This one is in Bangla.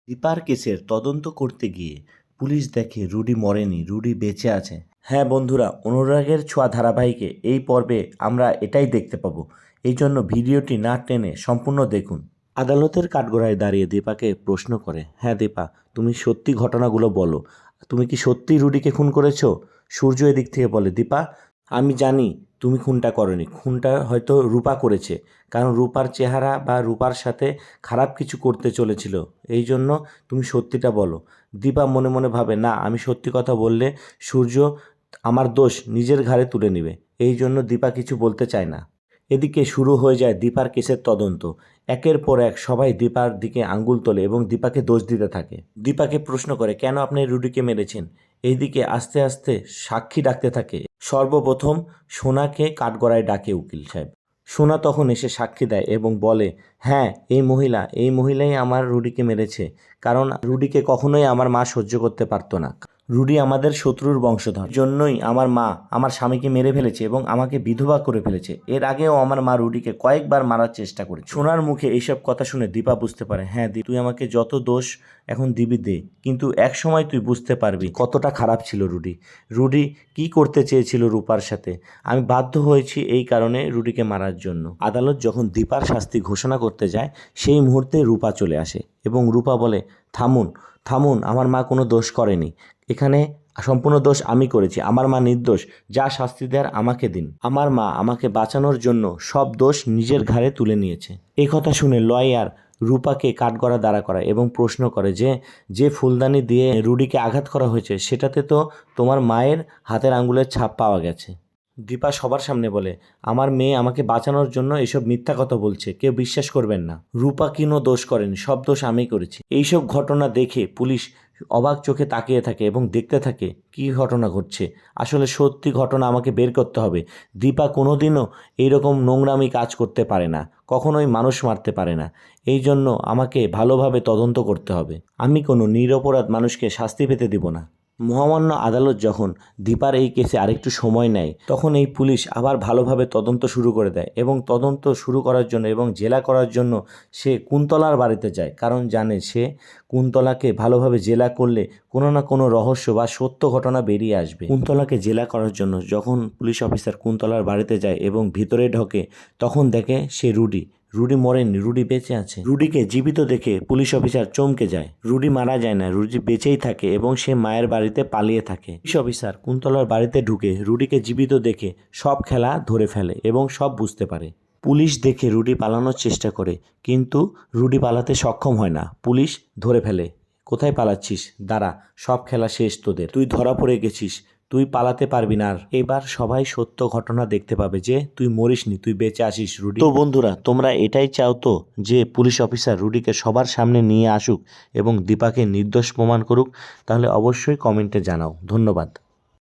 দীপার কেসের তদন্ত করতে গিয়ে পুলিশ দেখে রুডি মরেনি, রুডি বেঁচে আছে। হ্যাঁ বন্ধুরা, অনুরাগের ছোঁয়া ধারাবাহিকে এই পর্বে আমরা এটাই দেখতে পাবো। এই জন্য ভিডিওটি না টেনে সম্পূর্ণ দেখুন। আদালতের কাঠগড়ায় দাঁড়িয়ে দীপাকে প্রশ্ন করে, হ্যাঁ দীপা, তুমি সত্যি ঘটনাগুলো বলো, তুমি কি সত্যি রুডিকে খুন করেছো? সূর্য এদিক থেকে বলে, দীপা, আমি জানি তুমি খুনটা করনি, খুনটা হয়তো রূপা করেছে, কারণ রূপার চেহারা বা রূপার সাথে খারাপ কিছু করতে চলেছিল, এই জন্য তুমি সত্যিটা বলো। দীপা মনে মনে ভাবে, না, আমি সত্যি কথা বললে সূর্য আমার দোষ নিজের ঘাড়ে তুলে নেবে, এই জন্য দীপা কিছু বলতে চায় না। এদিকে শুরু হয়ে যায় দীপার কেসের তদন্ত। একের পর এক সবাই দীপার দিকে আঙ্গুল তোলে এবং দীপাকে দোষ দিতে থাকে। দীপাকে প্রশ্ন করে, কেন আপনি রুডিকে মেরেছেন? এইদিকে আস্তে আস্তে সাক্ষী ডাকতে থাকে। সর্বপ্রথম সোনাকে কাঠগড়ায় ডাকে উকিল সাহেব। সোনা তখন এসে সাক্ষী দেয় এবং বলে, হ্যাঁ, এই মহিলাই আমার রুডিকে মেরেছে, কারণ রুডিকে কখনোই আমার মা সহ্য করতে পারতো না। রুডি আমাদের শত্রুর বংশধর, জন্যই আমার মা আমার স্বামীকে মেরে ফেলেছে এবং আমাকে বিধবা করে ফেলেছে। এর আগেও আমার মা রুডিকে কয়েকবার মারার চেষ্টা করেছে। সোনার মুখে এইসব কথা শুনে দীপা বুঝতে পারে, হ্যাঁ তুই আমাকে যত দোষ এখন দিবি দে, কিন্তু এক সময় তুই বুঝতে পারবি কতটা খারাপ ছিল রুডি। রুডি কি করতে চেয়েছিল রূপার সাথে, আমি বাধ্য হয়েছি এই কারণে রুডিকে মারার জন্য। আদালত যখন দীপার শাস্তি ঘোষণা করতে যায়, সেই মুহূর্তে রূপা চলে আসে এবং রূপা বলে, থামুন থামুন, আমার মা কোনো দোষ করেনি, এখানে সম্পূর্ণ দোষ আমি করেছি, আমার মা নির্দোষ, যা শাস্তি দেওয়ার আমাকে দিন। আমার মা আমাকে বাঁচানোর জন্য সব দোষ নিজের ঘাড়ে তুলে নিয়েছে। এই কথা শুনে লয়ার রূপাকে কাঠগড়া দাঁড়া করায় এবং প্রশ্ন করে যে ফুলদানি দিয়ে রুডিকে আঘাত করা হয়েছে সেটাতে তো তোমার মায়ের হাতের আঙ্গুলের ছাপ পাওয়া গেছে। দীপা সবার সামনে বলে, আমার মেয়ে আমাকে বাঁচানোর জন্য এসব মিথ্যা কথা বলছে, কেউ বিশ্বাস করবেন না। রূপা কোনো দোষ করেনি, সব দোষ আমি করেছি। এইসব ঘটনা দেখে পুলিশ অবাক চোখে তাকিয়ে থাকে এবং দেখতে থাকে কী ঘটনা ঘটছে। আসলে সত্যি ঘটনা আমাকে বের করতে হবে। দীপা কোনোদিনও এইরকম নোংরামি কাজ করতে পারে না, কখনোই মানুষ মারতে পারে না, এই জন্য আমাকে ভালোভাবে তদন্ত করতে হবে। আমি কোনো নিরপরাধ মানুষকে শাস্তি পেতে দিব না। মহামান্য আদালত যখন দীপার এই কেসে আরেকটু সময় নেয়, তখন এই পুলিশ আবার ভালোভাবে তদন্ত শুরু করে দেয় এবং তদন্ত শুরু করার জন্য এবং জেরা করার জন্য সে কুন্তলার বাড়িতে যায়, কারণ জানে সে কুন্তলাকে ভালোভাবে জেরা করলে কোনো না কোনো রহস্য বা সত্য ঘটনা বেরিয়ে আসবে। কুন্তলাকে জেরা করার জন্য যখন পুলিশ অফিসার কুন্তলার বাড়িতে যায় এবং ভিতরে ঢোকে, তখন দেখে সে রুডি মরেনি, রুডি বেঁচে আছে। রুডিকে জীবিত দেখে পুলিশ অফিসার চমকে যায়। রুডি মারা যায় না, রুডি বেঁচেই থাকে এবং সে মায়ের বাড়িতে পালিয়ে থাকে। পুলিশ অফিসার কুন্তলার বাড়িতে ঢুকে রুডিকে জীবিত দেখে সব খেলা ধরে ফেলে এবং সব বুঝতে পারে। পুলিশ দেখে রুডি পালানোর চেষ্টা করে, কিন্তু রুডি পালাতে সক্ষম হয় না। পুলিশ ধরে ফেলে, কোথায় পালাচ্ছিস, দাঁড়া, সব খেলা শেষ তোদের, তুই ধরা পড়ে গেছিস, তুই পালাতে পারবি না আর। এবার সবাই সত্য ঘটনা দেখতে পাবে যে তুই মরিসনি, তুই বেঁচে আসিস রুডি। তো বন্ধুরা, তোমরা এটাই চাও তো যে পুলিশ অফিসার রুডিকে সবার সামনে নিয়ে আসুক এবং দীপাকে নির্দোষ প্রমাণ করুক? তাহলে অবশ্যই কমেন্টে জানাও। ধন্যবাদ।